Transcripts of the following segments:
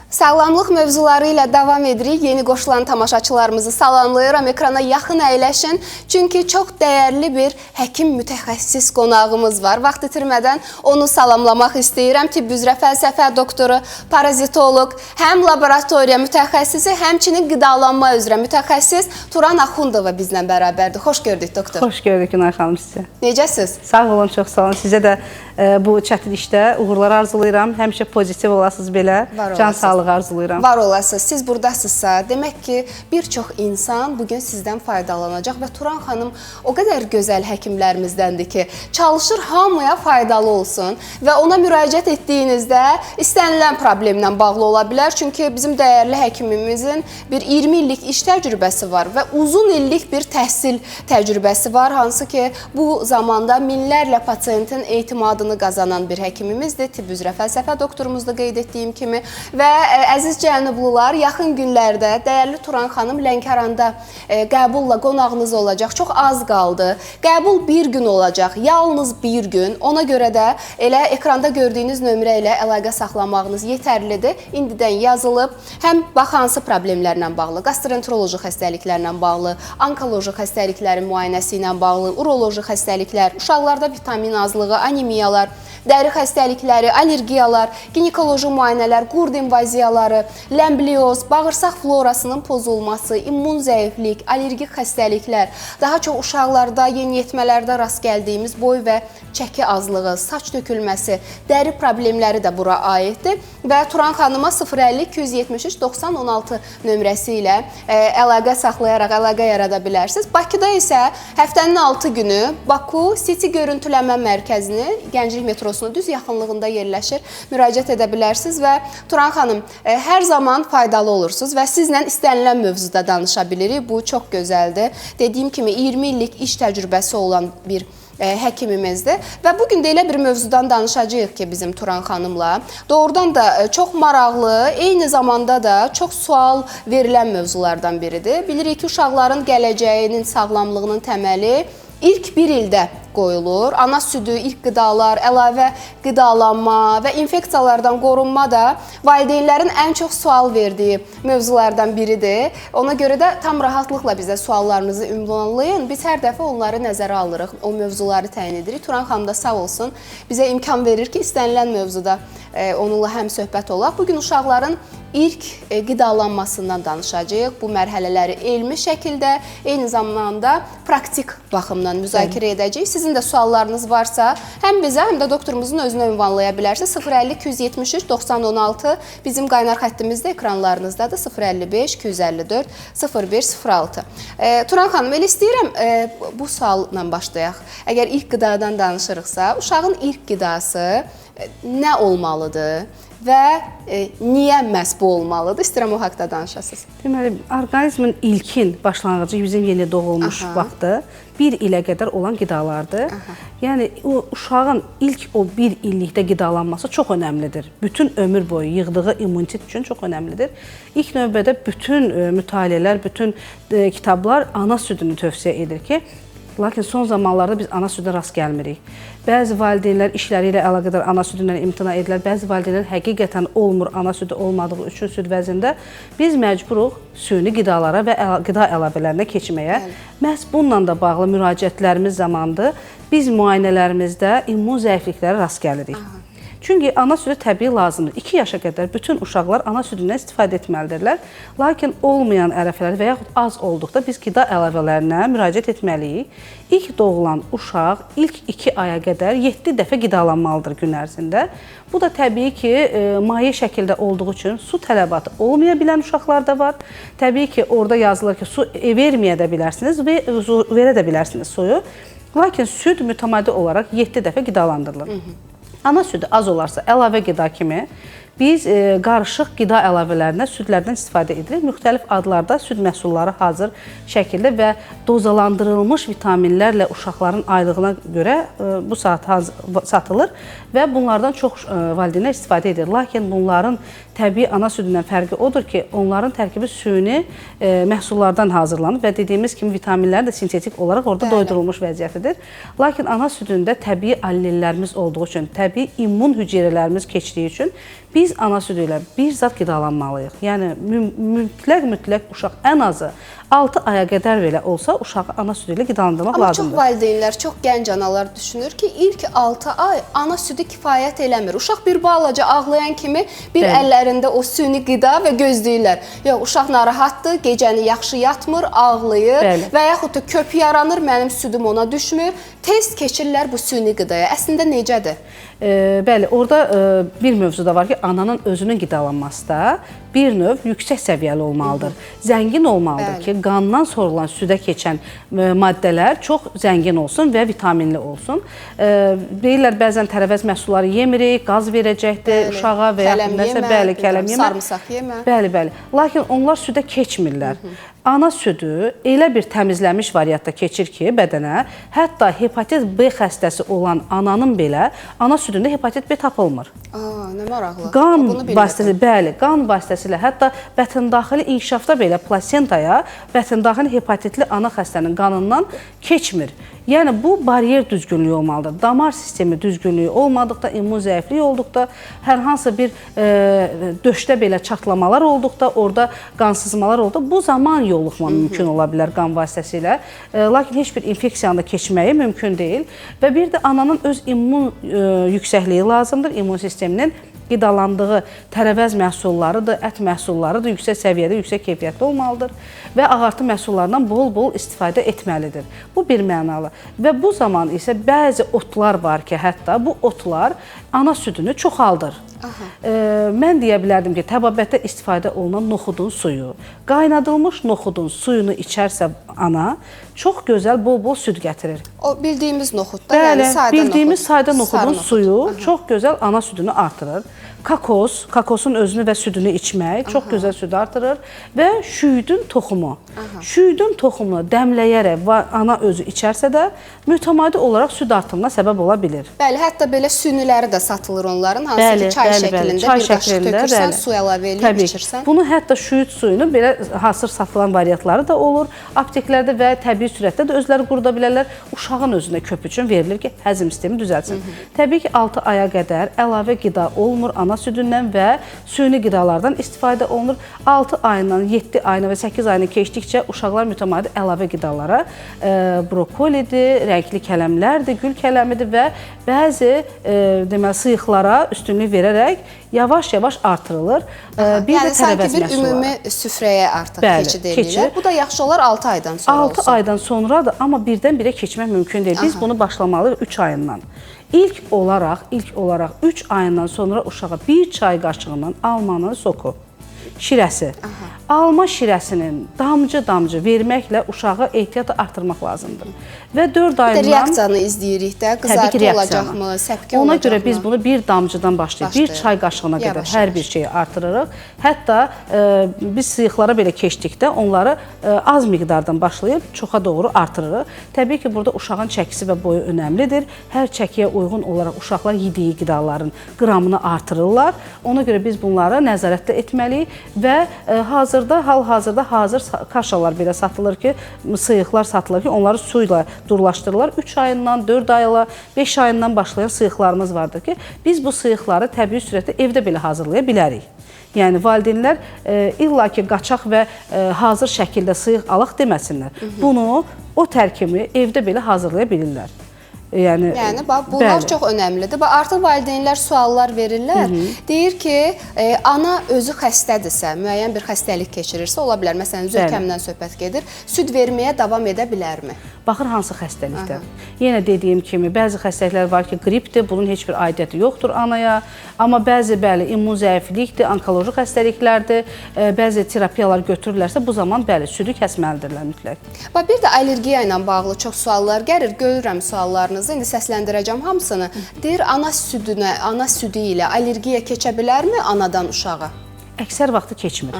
Sağlamlıq mövzuları ilə davam edirik. Yeni qoşulan tamaşaçılarımızı salamlayıram. Ekrana yaxın əyləşin. Çünki çox dəyərli bir həkim mütəxəssis qonağımız var. Vaxt itirmədən onu salamlamaq istəyirəm. Tibb üzrə fəlsəfə doktoru, parazitoloq, həm laboratoriya mütəxəssisi, həmçinin qidalanma üzrə mütəxəssis Turan Axundova bizlə bərabərdir. Xoş gördük doktor. Xoş gördük Günay xanım sizə. Necəsiz? Sağ olun, çox sağ olun. Sizə də bu çətin işdə uğurlar arzulayıram. Həmişə pozitiv olasınız belə. Can sağlığı arzulayıram. Var olasınız. Siz buradasınızsa, demək ki, bir çox insan bugün sizdən faydalanacaq və Turan xanım o qədər gözəl həkimlərimizdəndir ki, çalışır hamıya faydalı olsun və ona müraciət etdiyinizdə istənilən problemlə bağlı ola bilər. Çünki bizim dəyərli həkimimizin bir 20 illik iş təcrübəsi var və uzun illik bir təhsil təcrübəsi var, hansı ki, bu zamanda minlərlə pasiyentin etimadını qazanan bir həkimimizdir. Tibb üzrə fəlsəfə doktorumuzda qeyd etdiyim kimi və əziz cənublular, yaxın günlərdə dəyərli Turan xanım Lənkəranda qəbulla qonağınız olacaq. Çox az qaldı. Qəbul bir gün olacaq, yalnız bir gün. Ona görə də elə ekranda gördüyünüz nömrə ilə əlaqə saxlamağınız yetərlidir. İndidən yazılıb, həm bax hansı problemlərlə bağlı, gastroenteroloji xəstəliklərlə bağlı, onkoloji xəstəliklərin müayinəsi ilə bağlı, uroloji xəstəliklər, uşaqlarda vitamin azlığı, anemiyalar, dəri xəstəlikləri, allergiyalar, ginekoloji müayinələr, qurd invaziyaları, ləmblioz, bağırsaq florasının pozulması, immun zəiflik, allergik xəstəliklər, daha çox uşaqlarda, yeniyetmələrdə rast gəldiyimiz boy və çəki azlığı, saç tökülməsi, dəri problemləri də bura aiddir və Turan xanıma 050-273-90-16 nömrəsi ilə əlaqə saxlayaraq əlaqə yarada bilərsiniz. Bakıda isə həftənin 6 günü Baku City Görüntüləmə Mərkəzini, Gənclik metrosunun düz yaxınlığında yerləşir. Müraciət edə bilərsiniz və Turan xanım, hər zaman faydalı olursunuz və sizlə istənilən mövzuda danışa bilirik. Bu çox gözəldir. Dediyim kimi 20 illik iş təcrübəsi olan bir həkimimizdir və bugün də elə bir mövzudan danışacağıq ki, bizim Turan xanımla. Doğrudan da çox maraqlı, eyni zamanda da çox sual verilən mövzulardan biridir. Bilirik ki, uşaqların gələcəyinin, sağlamlığının təməli ilk bir ildə qoyulur. Ana südü, ilk qidalar, əlavə qidalanma və infeksiyalardan qorunma da valideynlərin ən çox sual verdiyi mövzulardan biridir. Ona görə də tam rahatlıqla bizə suallarınızı ünvanlayın. Biz hər dəfə onları nəzərə alırıq, o mövzuları təyin edirik. Turan xanım da sağ olsun, bizə imkan verir ki, istənilən mövzuda onunla həm söhbət olaq. Bugün uşaqların ilk qidalanmasından danışacağıq. Bu mərhələləri elmi şəkildə, eyni zamanda praktik baxımdan müzakirə edəcəyik. Sizin də suallarınız varsa, həm bizə, həm də doktorumuzun özünə ünvanlaya bilərsiniz. 050-273-90-16 bizim qaynar xəttimizdə ekranlarınızdadır. 055-254-0106. Turan xanım, elə istəyirəm bu sualla başlayaq. Əgər ilk qidadan danışırıqsa, uşağın ilk qidası nə olmalıdır və niyə məhz bu olmalıdır? İstəyirəm o haqda danışasınız. Deməli, orqanizmin ilkin başlanğıcı bizim yeni doğulmuş vaxtı 1 ilə qədər olan qidalardır. Yəni, uşağın ilk o 1 illikdə qidalanması çox önəmlidir. Bütün ömür boyu yığdığı immunitet üçün çox önəmlidir. İlk növbədə bütün mütaliələr, bütün kitablar ana südünü tövsiyə edir ki, lakin son zamanlarda biz ana südünə rast gəlmirik. Bəzi valideynlər işləri ilə əlaqədar ana südündən imtina edirlər. Bəzi valideynlər həqiqətən olmur, ana südü olmadığı üçün süd vəzində. Biz məcburuq süni qidalara və qida əlavələrinə keçməyə. Məhz bununla da bağlı müraciətlərimiz zamanında biz müayinələrimizdə immun zəifliklərə rast gəlirik. Çünki ana südü təbii lazımdır. 2 yaşa qədər bütün uşaqlar ana südündən istifadə etməlidirlər. Lakin olmayan ərəfələr və yaxud az olduqda biz qida əlavələrinə müraciət etməliyik. İlk doğulan uşaq ilk 2 aya qədər 7 dəfə qidalanmalıdır gün ərzində. Bu da təbii ki, maye şəkildə olduğu üçün su tələbatı olmaya bilən uşaqlar da var. Təbii ki, orada yazılır ki, su verməyə də bilərsiniz və verə də bilərsiniz suyu. Lakin süd mütəmadi olaraq 7 dəfə qidalandırılır. Ana südü az olarsa əlavə qida kimi biz qarışıq qida əlavələrinə südlərdən istifadə edirik. Müxtəlif adlarda süd məhsulları hazır şəkildə və dozalandırılmış vitaminlərlə uşaqların aylığına görə bu saat satılır və bunlardan çox valideynlər istifadə edir. Lakin bunların təbii ana südündən fərqi odur ki, onların tərkibi süni məhsullardan hazırlanır və dediyimiz kimi vitaminlər də sintetik olaraq orada doydurulmuş vəziyyətidir. Lakin ana südündə təbii allellərimiz olduğu üçün, təbii immun hüceyrələrimiz keçdiyi üçün Biz ana südü ilə bir zat qidalanmalıyıq. Yəni mütləq uşaq ən azı 6 aya qədər belə olsa uşağı ana südü ilə qidalandırmaq Amma lazımdır. çox valideynlər, çox gənc analar düşünür ki, ilk 6 ay ana südü kifayət eləmir. Uşaq bir balaca ağlayan kimi bir əllərində o süni qida və gözləyirlər. Yox, uşaq narahatdır, gecəni yaxşı yatmır, ağlayır və yaxud da köp yaranır, mənim südüm ona düşmür. Tez keçirlər bu süni qidaya. Əslində necədir? Bəli, orada bir mövzu da var ki, ananın özünün qidalanması da bir növ yüksək səviyyəli olmalıdır. Zəngin olmalıdır ki, qandan sorulan südə keçən maddələr çox zəngin olsun və vitaminli olsun. Deyirlər, bəzən tərəvəz məhsulları yemirik, qaz verəcəkdir uşağa və ya nəsə, kələm yemə, sarımsaq yemə. Bəli. Lakin onlar südə keçmirlər. Ana südü elə bir təmizlənmiş variantda keçir ki, bədənə, hətta hepatit B xəstəsi olan ananın belə ana südündə hepatit B tapılmır. Nə maraqlı. Qan vasitəsilə, qan vasitəsilə, hətta bətəndaxili inkişafda belə plasentaya bətəndaxili hepatitli ana xəstənin qanından keçmir. Yəni bu baryer düzgünlüyü olmalıdır. Damar sistemi düzgünlüyü olmadıqda, immun zəifliyi olduqda, hər hansı bir döşdə belə çatlamalar olduqda, orada qansızmalar olduqda bu zaman yoluxma mümkün ola bilər qan vasitəsilə. Lakin heç bir infeksiyanın da keçməyi mümkün deyil və bir də ananın öz immun yüksəkliyi lazımdır, immun sisteminin qidalandığı tərəvəz məhsullarıdır, ət məhsullarıdır, yüksək səviyyədə, yüksək keyfiyyətli olmalıdır və ağartı məhsullarından bol-bol istifadə etməlidir. Bu bir mənalı. Və bu zaman isə bəzi otlar var ki, hətta bu otlar ana südünü çoxaldır. Mən deyə bilərdim ki, təbabətdə istifadə olunan noxudun suyu, qaynadılmış noxudun suyunu içərsə ana, çox gözəl bol-bol süd gətirir. O bildiyimiz noxud da, yəni sadə noxud. Bildiyimiz sadə noxudun suyu çox gözəl ana südünü artırır. Kokosun özünü və südünü içmək çox gözəl süd artırır və şüydün toxumu. Şüydün toxumunu dəmləyərək ana özü içərsə də mütəmadi olaraq süd artımına səbəb ola bilir. Bəli, hətta belə süniləri də satılır onların, hansı ki çay şəklində bir qaşıq tökürsən, su əlavə edib içirsən. Bunu hətta şüyd suyunu belə hazır satılan variantları da olur. Apteklərdə və təbii sürətdə də özləri quruda bilərlər. Uşağın özünə köp üçün verilir ki, həzm sistemi düzəlsin. Təbii ki, 6 aya qədər əlavə qida olmur ana südündən və süni qidalardan istifadə olunur. 6 ayından 7 ayına və 8 ayına keçdikcə uşaqlar mütəmadi əlavə qidalara brokolidir, rəngli kələmlərdir, gül kələmidir və bəzi sıyıqlara üstünlük verərək yavaş-yavaş artırılır. Yəni sanki bir ümumi süfrəyə artıq keçid edirlər. Bu da yaxşı olar 6 aydan sonra olsun. 6 aydan sonradır, amma birdən-birə keçmək mümkün deyil. Biz bunu başlamalıyıq 3 ayından. İlk olaraq 3 ayından sonra uşağa bir çay qaşığından almanın soku, şirəsi. Alma şirəsinin damcı verməklə uşağı ehtiyatı artırmaq lazımdır. Və 4 ayından... Reaksiyanı izləyirik də, qızartı olacaqmı, səpki olacaqmı? Ona görə biz bunu bir damcıdan başlayıb, bir çay qaşığına qədər hər bir şeyi artırırıq. Hətta biz sıyıqlara belə keçdikdə onları az miqdardan başlayıb çoxa doğru artırırıq. Təbii ki, burada uşağın çəkisi və boyu önəmlidir. Hər çəkiyə uyğun olaraq uşaqlar yediyi qidaların qramını artırırlar. Ona görə biz bunları nəzarətdə etməliyik və hal-hazırda hazır kaşalar belə satılır ki, sıyıqlar satılır ki, onları su ilə durlaşdırırlar. 3 ayından, 4 ayla, 5 ayından başlayan sıyıqlarımız vardır ki, biz bu sıyıqları təbii sürətdə evdə belə hazırlaya bilərik. Yəni, valideynlər illaki qaçaq və hazır şəkildə sıyıq alaq deməsinlər. Bunu, o tərkimi evdə belə hazırlaya bilirlər. Yəni bunlar çox önəmlidir. Artıq valideynlər suallar verirlər. Deyir ki, ana özü xəstədirsə, müəyyən bir xəstəlik keçirirsə, ola bilər. Məsələn, zökəmdən söhbət gedir. Süd verməyə davam edə bilərmi? Baxır hansı xəstəlikdir. Yenə dediyim kimi, bəzi xəstəliklər var ki, qripdir, bunun heç bir aidiyyəti yoxdur anaya. Amma bəzi, immun zəiflikdir, onkoloji xəstəliklərdir, bəzi terapiyalar götürürlərsə, bu zaman, südü kəsməlidirlər mütləq. Bir də allergiya ilə bağlı çox suallar gəlir. Görürəm suallarınızı, indi səsləndirəcəm hamısını. Deyir, ana südü ilə allergiya keçə bilərmi anadan uşağa? əksər vaxtı keçmir.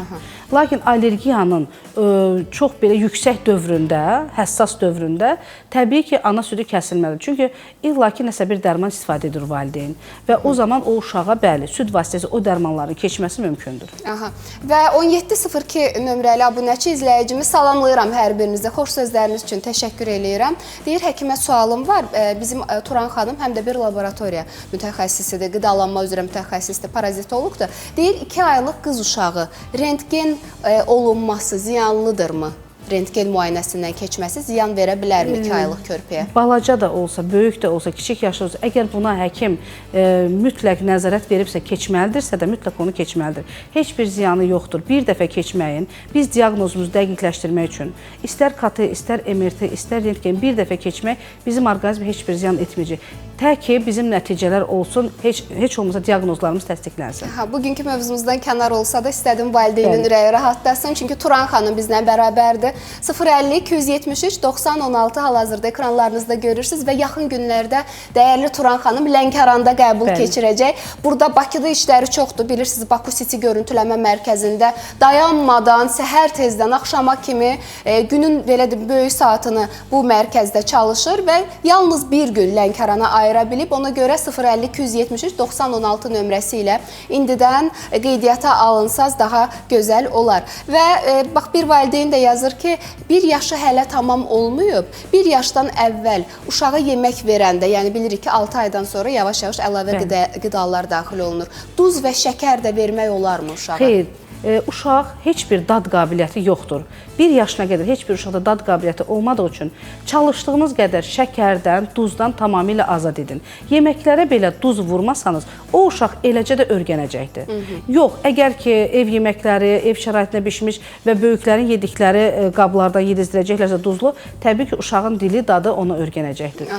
Lakin allergiyanın çox belə yüksək dövründə, həssas dövründə təbii ki, ana südü kəsilməlidir. Çünki illaki nəsə bir dərman istifadə edir valideyn və o zaman o uşağa bəli, süd vasitəsi o dərmanların keçməsi mümkündür. Aha. Və 1702 nömrəli abunəçi izləyicimi salamlayıram hər birinizi. Xoş sözləriniz üçün təşəkkür eləyirəm. Deyir, həkimə sualım var. Bizim Turan xanım həm də bir laboratoriya mütəxəssisidir, qidalanma üzrə mütəxəssisdir, parazitoloqdur. Deyir, 2 aylıq qız uşağı rentgen olunması ziyanlıdırmı? Rentgen müayinəsindən keçməsi ziyan verə bilərmi 2 aylıq körpəyə? Balaca da olsa, böyük də olsa, kiçik yaşlı olsa, əgər buna həkim mütləq nəzarət veribsə, keçməlidirsə də mütləq onu keçməlidir. Heç bir ziyanı yoxdur. Bir dəfə keçməyin, biz diaqnozumuzu dəqiqləşdirmək üçün istər KT, istər MRT, istər rentgen bir dəfə keçmək bizim orqanizmə heç bir ziyan etməyəcək. Tək ki, bizim nəticələr olsun, heç olmasa diaqnozlarımız təsdiqlənsin. Bugünkü mövzumuzdan kənar olsa da istədim valideynin ürəyi rahatlasın. Çünki Turan xanım bizlə bərabərdir. 050-273-90-16 hal-hazırda ekranlarınızda görürsünüz və yaxın günlərdə dəyərli Turan xanım Lənkəranda qəbul keçirəcək. Burada Bakıda işləri çoxdur. Bilirsiniz, Baku City görüntüləmə mərkəzində dayanmadan, səhər tezdən, axşama kimi günün belə böyük saatını bu mərkəzdə çalışır və yalnız bir gün Lənkərana ayıra bilib. Ona görə 050-273-90-16 nömrəsi ilə indidən qeydiyyata alınsaz daha gözəl olar. Və bax, bir valideyn də yazır ki, 1 yaşı hələ tamam olmayıb, 1 yaşdan əvvəl uşağa yemək verəndə, yəni bilirik ki, 6 aydan sonra yavaş-yavaş əlavə qidalar daxil olunur. Duz və şəkər də vermək olarmı uşağa? Xeyr. Uşaq heç bir dad qabiliyyəti yoxdur. 1 yaşına qədər heç bir uşaqda dad qabiliyyəti olmadığı üçün çalışdığınız qədər şəkərdən, duzdan tamamilə azad edin. Yeməklərə belə duz vurmasanız, o uşaq eləcə də öyrənəcəkdir. Yox, əgər ki, ev yeməkləri, ev şəraitində bişmiş və böyüklərin yedikləri qablardan yedizdirəcəklərsə duzlu, təbii ki, uşağın dili, dadı onu öyrənəcəkdir.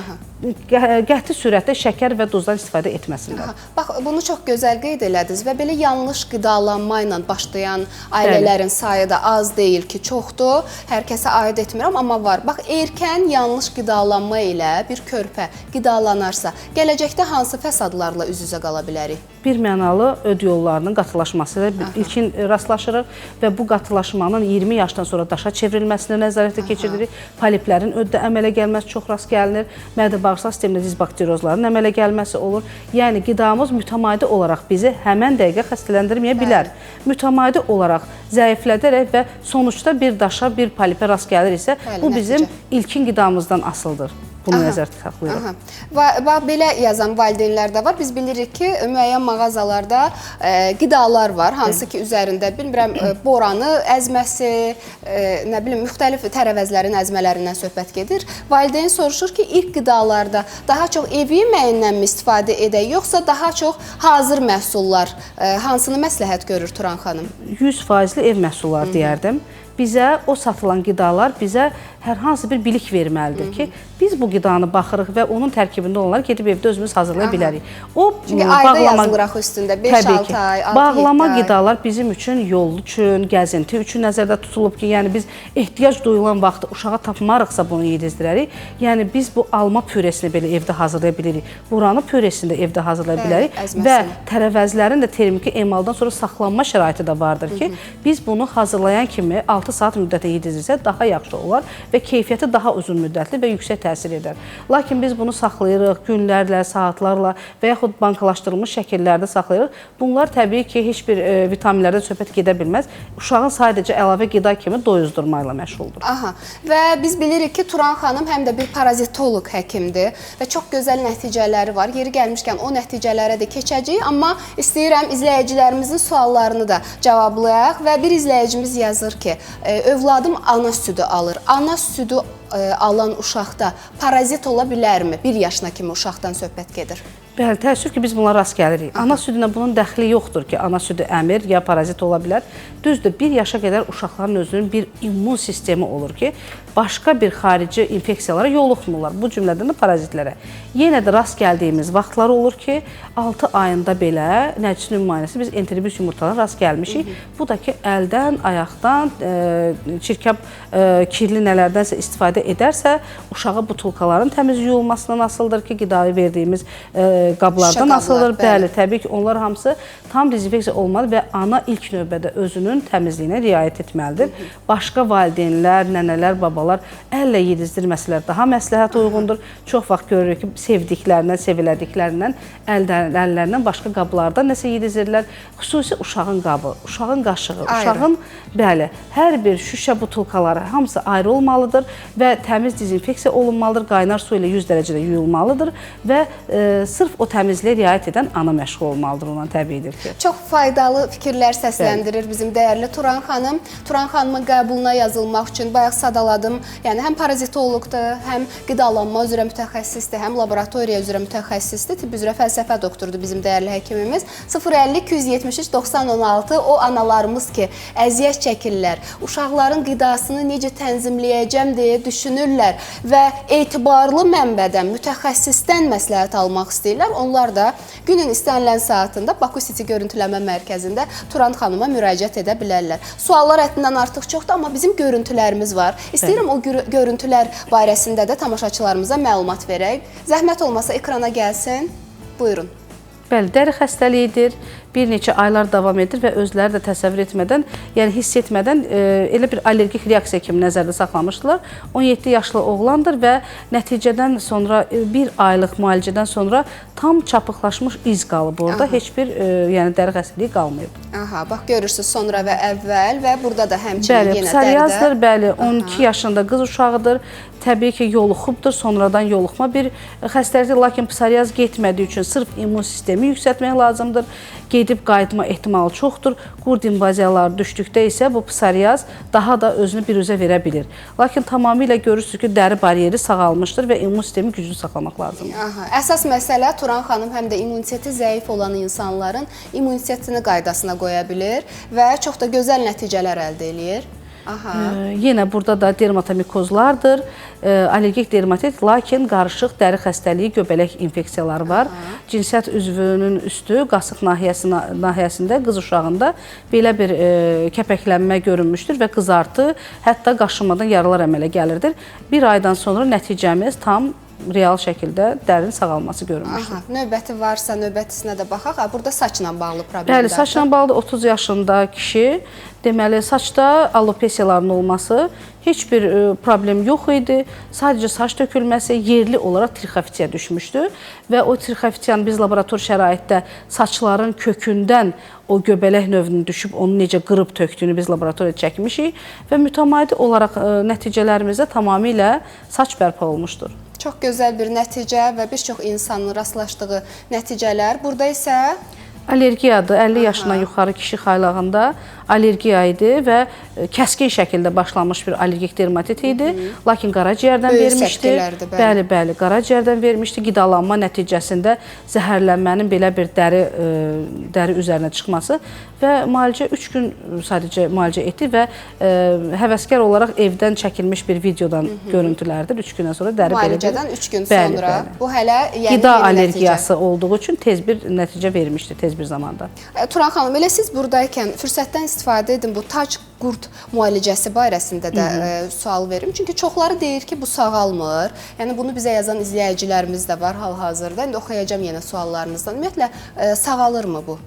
Qəti sürətdə şəkər və duzdan istifadə etməsinlər. Bax, bunu çox gözəl qeyd elədiniz və belə yanlış qidalanma ilə başlayan ailələrin sayı da az deyil ki, çoxdur. Hər kəsə aid etmirəm, amma var. Bax, erkən yanlış qidalanma ilə bir körpə qidalanarsa, gələcəkdə hansı fəsadlarla üz-üzə qala bilərik? Bir mənalı öd yollarının qatılaşması ilə ilkin rastlaşırıq və bu qatılaşmanın 20 yaşdan sonra daşa çevrilməsinə nəzarətə keçiririk. Poliplərin öddə əmələ gəlməsi çox rast gəlinir. Mədə-bağırsaq sistemində dizbakteriozların əmələ gəlməsi olur. Yəni, qidamız mütəmadi olaraq bizi həmən dəqiqə xəstələndirməyə bilər. Mütəmadi olaraq zəiflədərək və sonuçda bir daşa, bir polipə rast gəlir isə, bu bizim ilkin qidamızdan asılıdır. Bunu nəzərdə saxlayırıq. Bax, belə yazan valideynlər də var. Biz bilirik ki, müəyyən mağazalarda qidalar var, hansı ki, üzərində, bilmirəm, boranı əzməsi, nə bilim, müxtəlif tərəvəzlərin əzmələrindən söhbət gedir. Valideyn soruşur ki, ilk qidalarda daha çox ev yeməyindən mi istifadə edək, yoxsa daha çox hazır məhsullar, hansını məsləhət görür Turan xanım? 100% ev məhsulları deyərdim. Bizə o satılan qidalar bizə hər hansı bir bilik verməlidir ki, biz bu qidanı baxırıq və onun tərkibində olanlar gedib evdə özümüz hazırlaya bilərik. Çünki ayda yazılır axı üstündə, 5-6 ay, 6-7 ay. Bağlama qidalar bizim üçün yol üçün, gəzinti üçün nəzərdə tutulub ki, yəni biz ehtiyac duyulan vaxtı uşağa tapmarıqsa bunu yedizdirərik. Yəni biz bu alma püresini belə evdə hazırlaya bilirik, buranı püresini də evdə hazırlaya bilərik və tərəvəzlərin də termiki emaldan sonra saxlanma şəraiti də vardır ki, biz bunu hazırlayan kimi 6 saat müddətə yedizdirsə daha yaxşı olar və keyfiyyəti daha uzun müddətli və yüksək təsir edər. Lakin biz bunu saxlayırıq günlərlə, saatlarla və yaxud bankalaşdırılmış şəkillərdə saxlayırıq. Bunlar təbii ki, heç bir vitaminlərdən söhbət gedə bilməz. Uşağın sadəcə əlavə qida kimi doyuzdurma ilə məşğuldur. Və biz bilirik ki, Turan xanım həm də bir parazitoloq həkimdir və çox gözəl nəticələri var. Yeri gəlmişkən o nəticələrə də keçəcəyik, amma istəyirəm izləyicilərimizin suallarını da cavablayaq və bir izləyicimiz yazır ki, övladım ana südü alır. Ana südü alan uşaqda parazit ola bilərmi? 1 yaşına kimi uşaqdan söhbət gedir. Bəli, təəssüf ki, biz buna rast gəlirik. Ana südünə bunun dəxli yoxdur ki, ana südü əmir ya parazit ola bilər. Düzdür, 1 yaşa qədər uşaqların özünün bir immun sistemi olur ki, başqa bir xarici infeksiyalara yoluxmurlar, bu cümlədən də parazitlərə. Yenə də rast gəldiyimiz vaxtlar olur ki, 6 ayında belə nəticinin müayinəsi biz enterobiyus yumurtalara rast gəlmişik. Bu da ki, əldən, ayaqdan, çirkab, kirli nələrdənsə istifadə edərsə, uşağa butulkaların təmiz yuyulmasından asılıdır ki, qidayı verdiyimiz qablardan asılıdır. Bəli, təbii ki, onlar hamısı tam dezinfeksiya olmalı və ana ilk növbədə özünün təmizliyinə riayət etməlidir. Başqa valideynlər, nənələr, babalar əllə yedizdirməsələr daha məsləhət uyğundur. Çox vaxt görürük ki, sevdiklərindən, sevilədiklərindən əllərindən başqa qablarda nəsə yedizdirirlər. Xüsusi uşağın qabı, uşağın qaşığı, uşağın bəli, hər bir şüşə butulkaları hamısı ayrı olmalıdır və təmiz dezinfeksiya olunmalıdır. Qaynar su ilə 100 dərəcədə yuyulmalıdır və sırf o təmizliyə riayət edən ana məşğul olmalıdır, ona təbiidir ki. Çox faydalı fikirlər səsləndirir bizim dəyərli Turan xanım. Turan xanımın qəbuluna yazılmaq üçün bayaq sadaladım. Yəni həm parazitoloqdur, həm qidalanma üzrə mütəxəssisdir, həm laboratoriya üzrə mütəxəssisdir, tibb üzrə fəlsəfə doktorudur bizim dəyərli həkimimiz. 050 273 90 16 o analarımız ki, əziyyət çəkirlər, uşaqların qidasını necə tənzimləyəcəm deyə düşünürlər və etibarlı mənbədən, mütəxəssisdən məsləhət almaq istəyirlər. Onlar da günün istənilən saatında Baku City görüntüləmə mərkəzində Turan xanıma müraciət edə bilərlər. Suallar həddindən artıq çoxdur, amma bizim görüntülərimiz var. İstəyirəm o görüntülər barəsində də tamaşaçılarımıza məlumat verək. Zəhmət olmasa ekrana gəlsin. Buyurun. Bəli, dəri xəstəliyidir. Bir neçə aylar davam edir və özləri də təsəvvür etmədən, yəni hiss etmədən elə bir allergik reaksiya kimi nəzərdə saxlamışdılar. 17 yaşlı oğlandır və nəticədən sonra bir aylıq müalicədən sonra tam çapıqlaşmış iz qalıb orada. Heç bir yəni dəri xəstəliyi qalmayıb. Aha, bax görürsüz sonra və əvvəl və burada da həmçinin yenə psoriazdır, bəli, 12 yaşında qız uşağıdır. Təbii ki, yoluxubdur, sonradan yoluxma bir xəstəlikdir, lakin psoriaz getmədiyi üçün sırf immun sistemi yüksəltmək lazımdır. Gedib qayıtma ehtimalı çoxdur. Qurd invaziyaları düşdükdə isə bu psoriaz daha da özünü biruzə verə bilir. Lakin tamamilə görürsünüz ki, dəri bariyeri sağalmışdır və immun sistemi güclü saxlamaq lazımdır. Aha, əsas məsələ Turan xanım həm də immuniteti zəif olan insanların immunitetini qaydasına qoya bilir və çox da gözəl nəticələr əldə eləyir. Yenə burada da dermatomikozlardır, allergik dermatit, lakin qarışıq dəri xəstəliyi, göbələk infeksiyaları var. Cinsiyyət üzvünün üstü, qasıq nahiyəsində, qız uşağında belə bir kəpəklənmə görünmüşdür və qızartı, hətta qaşınmadan yaralar əmələ gəlirdir. Bir aydan sonra nəticəmiz tam real şəkildə dərinin sağalması görünmüşdür. Növbəti varsa növbətisinə də baxaq. Burada saçla bağlı problemlər. Bəli, saçla bağlı 30 yaşında kişi, deməli saçda alopesiyaların olması heç bir problem yox idi. Sadəcə saç tökülməsi yerli olaraq trixofitiya düşmüşdü və o trixofitiyanın biz laborator şəraitdə saçların kökündən o göbələk növünün düşüb onu necə qırıb tökdüyünü biz laboratoriyada çəkmişik və mütəmadi olaraq nəticələrimizdə tamamilə saç bərpa olmuşdur. Çox gözəl bir nəticə və bir çox insanın rastlaşdığı nəticələr. Burada isə allergiyadır. 50 yaşından yuxarı kişi xaylağında allergiya idi və kəskin şəkildə başlanmış bir allergik dermatit idi. Lakin qaraciyərdən vermişdi. Bəli, bəli, qaraciyərdən vermişdi. Qidalanma nəticəsində zəhərlənmənin belə bir dəri üzərinə çıxması və müalicə 3 gün sadəcə müalicə etdi və həvəskar olaraq evdən çəkilmiş bir videodan görüntülərdir. 3 gündən sonra dəri belə bir... Müalicədən 3 gün sonra. Bu hələ qida allergiyası olduğu üçün tez bir nəticə vermişdi, tez bir zamanda. Turan xanım, elə siz buradaykən fürsətdən istifadə edin, bu tac qurd müalicəsi barəsində də sual verim. Çünki çoxları deyir ki, bu sağalmır. Yəni bunu bizə yazan izləyicilərimiz də var hal-hazırda. İndi oxuyacağam yenə suallarınızdan. Ümumiyyətlə sağalırmı bu?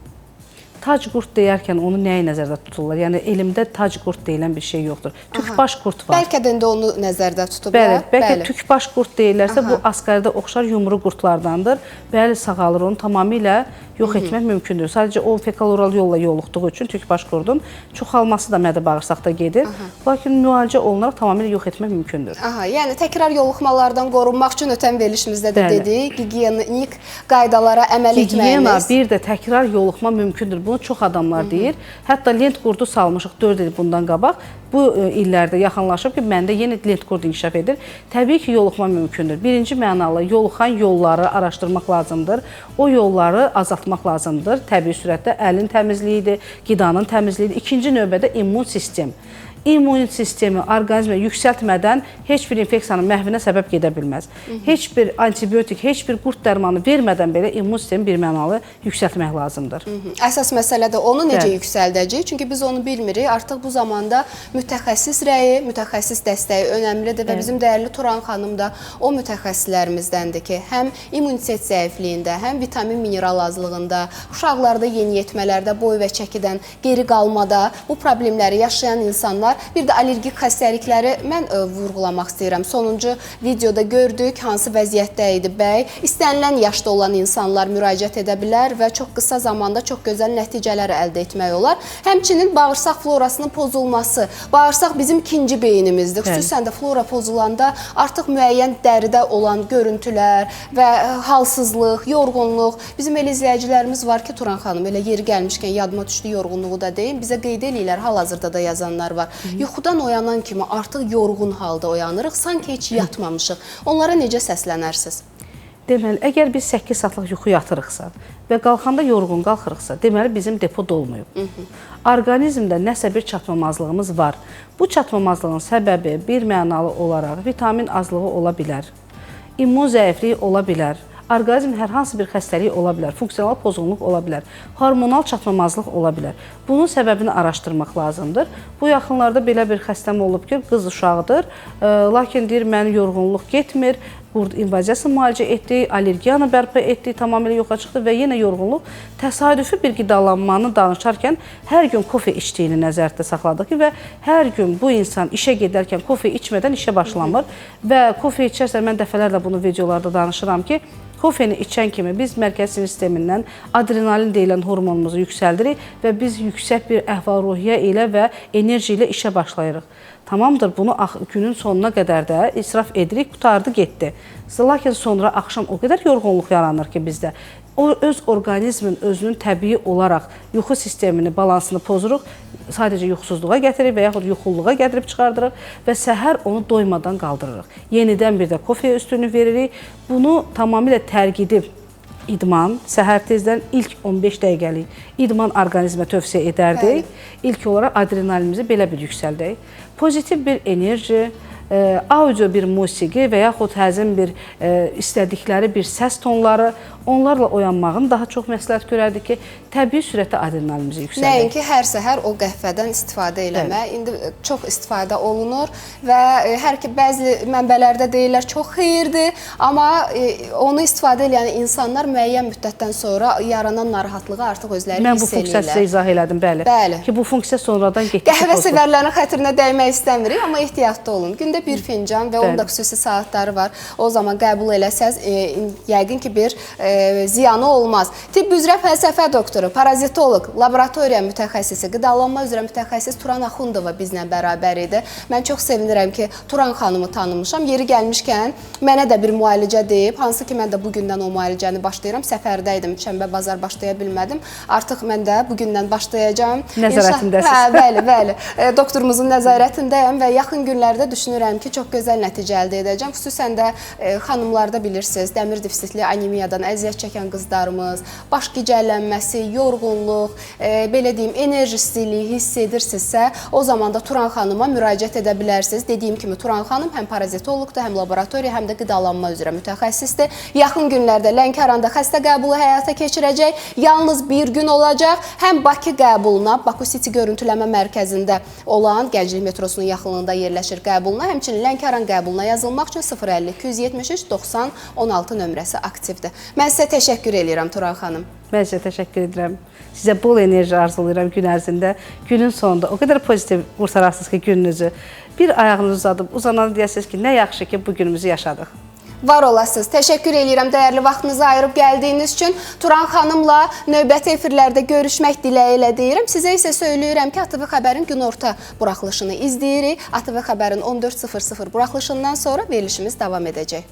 Tac qurd deyərkən onu nəyi nəzərdə tuturlar? Yəni elmdə tac qurd deyilən bir şey yoxdur. Tükbaş qurd var. Bəlkə də indi onu nəzərdə tutublar. Bəli, bəlkə tükbaş qurd deyirlərsə bu asqaridə oxşar yumru qurdlardandır. Bəli, sağalır, onu tamamilə yox etmək mümkündür. Sadəcə o fekal-oral yolla yoluxduğu üçün tükbaş qurdun çoxalması da mədə-bağırsaqda gedir. Lakin müalicə olunaraq tamamilə yox etmək mümkündür. Yəni təkrar yoluxmalardan qorunmaq üçün ötən verilişimizdə də dedik, gigiyenik qaydalara əməl etməyimiz. Gigiyena bir də təkrar yoluxma mümkündür. Bunu çox adamlar deyir. Hətta lent qurdu salmışıq 4 il bundan qabaq. Bu illərdə yaxınlaşıb ki, məndə yenə lent qurdu inkişaf edir. Təbii ki, yoluxma mümkündür. Birinci mənalı yoluxan yolları araşdırmaq lazımdır. O yolları azaltmaq lazımdır. Təbii sürətdə əlin təmizliyidir, qidanın təmizliyidir. İkinci növbədə immun sistem. immun sistemi orqanizmə yüksəltmədən heç bir infeksiyanın məhvinə səbəb gedə bilməz. Heç bir antibiotik, heç bir qurd dərmanı vermədən belə immun sistemi birmənalı yüksəltmək lazımdır. Əsas məsələ də onu necə yüksəldəcəyik? Çünki biz onu bilmirik. Artıq bu zamanda mütəxəssis rəyi, mütəxəssis dəstəyi önəmlidir və bizim dəyərli Turan xanım da o mütəxəssislərimizdəndir ki, həm immunitet zəifliyində, həm vitamin mineral azlığında, uşaqlarda yeniyetmələrdə, boy və çəkidən geri qalmada bu problemləri yaşayan insanlar, bir də allergik xəstəlikləri mən vurğulamaq istəyirəm. Sonuncu videoda gördük, hansı vəziyyətdə idi bəy. İstənilən yaşda olan insanlar müraciət edə bilər və çox qısa zamanda çox gözəl nəticələr əldə etmək olar. Həmçinin bağırsaq florasının pozulması. Bağırsaq bizim ikinci beynimizdir. Xüsusən də flora pozulanda artıq müəyyən dəridə olan görüntülər və halsızlıq, yorğunluq. Bizim elə izləyicilərimiz var ki, Turan xanım, elə yeri gəlmişkən yadıma düşdü yorğunluğu da deyim. Bizə qeyd eləyirlər, hal-hazırda da yazanlar var. Yuxudan oyanan kimi artıq yorğun halda oyanırıq, sanki heç yatmamışıq. Onlara necə səslənərsiniz? Deməli, əgər biz 8 saatlıq yuxu yatırıqsa və qalxanda yorğun qalxırıqsa, deməli bizim depo dolmayıb. Orqanizmdə nəsə bir çatmamazlığımız var. Bu çatmamazlığın səbəbi bir mənalı olaraq vitamin azlığı ola bilər, immun zəifliyi ola bilər, orqanizm hər hansı bir xəstəlik ola bilər, funksional pozğunluq ola bilər, hormonal çatmamazlıq ola bilər. Bunun səbəbini araşdırmaq lazımdır. Bu yaxınlarda belə bir xəstəm olub ki, qız uşağıdır, lakin deyir, mənim yorğunluq getmir, qurd invaziyası müalicə etdik, allergiyanı bərpa etdik, tamamilə yoxa çıxdı və yenə yorğunluq. Təsadüfi bir qidalanmanı danışarkən hər gün kofe içdiyini nəzərdə saxladıq ki, və hər gün bu insan işə gedərkən kofe içmədən işə başlamır və kofe içərsə, mən dəfələrlə bunu videolarda danışıram ki, kofeni içən kimi biz mərkəzi sinir sistemindən adrenalin deyilən hormonumuzu yüksəldirik və biz yüksək bir əhval-ruhiyyə ilə və enerji ilə işə başlayırıq. Tamamdır, bunu günün sonuna qədər də israf edirik, qutardı, getdi. Lakin sonra axşam o qədər yorğunluq yaranır ki bizdə. O öz orqanizmin özünün təbii olaraq yuxu sistemini, balansını pozuruq, sadəcə yuxusuzluğa gətiririk və yaxud yuxulluğa gətirib çıxardırıq və səhər onu doymadan qaldırırıq. Yenidən bir də kofeyə üstünlük veririk. Bunu tamamilə tərk edib idman, səhər tezdən ilk 15 dəqiqəlik idman orqanizmə tövsiyə edərdik. İlk olaraq adrenalinimizi belə bir yüksəldək. Pozitiv bir enerji, audio bir musiqi və yaxud həzin bir istədikləri bir səs tonları, onlarla oyanmağın daha çox məsləhət görərdik ki, təbii sürətdə adrenalinimizi yüksəldək. Nəinki hər səhər o qəhvədən istifadə eləmək. İndi çox istifadə olunur və bəzi mənbələrdə deyirlər çox xeyirdir, amma onu istifadə edən insanlar müəyyən müddətdən sonra yaranan narahatlığı artıq özləri hiss edirlər. Mən bu funksiya sizə izah elədim, bəli. Ki, bu funksiya sonradan getdi. Qəhvə sevərlərin xətrinə dəymək istəmirik, amma ehtiyatlı olun. Gündə bir fincan və onun da xüsusi saatları var. O zaman qəbul eləsəz, yəqin ki, bir ziyanı olmaz. Tibb üzrə fəlsəfə doktoru, parazitoloq, laboratoriya mütəxəssisi, qidalanma üzrə mütəxəssis Turan Axundova bizlə bərabər idi. Mən çox sevinirəm ki, Turan xanımı tanımışam. Yeri gəlmişkən mənə də bir müalicə deyib, hansı ki, mən də bugündən o müalicəni başlayıram. Səfərdəydim, şənbə bazar başlaya bilmədim. Artıq mən də bugündən başlayacağım. Nəzarətindəsiniz. Bəli. Doktorumuzun nəzarətindəyəm və yaxın günlərdə düşünürəm ki, çox gözəl nəticə əldə edəcəm. Xüsusən də xanımlarda bilirsiniz, dəmir defisitli anemiyadan əziyyət çəkən qızlarımız, baş gicəllənməsi, yorğunluq, belə deyim, enerjisizliyi hiss edirsinizsə, o zaman da Turan xanıma müraciət edə bilərsiniz. Dediyim kimi, Turan xanım həm parazitoloqdur, həm laboratoriya, həm də qidalanma üzrə mütəxəssisdir. Yaxın günlərdə Lənkəranda xəstə qəbulu həyata keçirəcək. Yalnız bir gün olacaq. Həm Bakı qəbuluna, Baku City görüntüləmə mərkəzində olan Gənclik metrosunun yaxınlığında yerləşir qəbuluna, həmçinin Lənkəran qəbuluna yazılmaq üçün 050 273 90 16 nömrəsi aktivdir. Mən sizə təşəkkür edirəm, Turan xanım. Mən sizə təşəkkür edirəm. Sizə bol enerji arzulayıram gün ərzində. Günün sonunda o qədər pozitiv qurtarasınız ki, gününüzü. Bir ayağınızı uzadıb, uzananda deyəsiniz ki, nə yaxşı ki, bu günümüzü yaşadıq. Var olasınız. Təşəkkür edirəm dəyərli vaxtınızı ayırıb gəldiyiniz üçün. Turan xanımla növbəti efirlərdə görüşmək diləyi ilə deyirəm. Sizə isə söyləyirəm ki, ATV Xəbərin günorta buraxılışını izləyirik. ATV Xəbərin 14:00 buraxılışından sonra verilişimiz davam edəcək.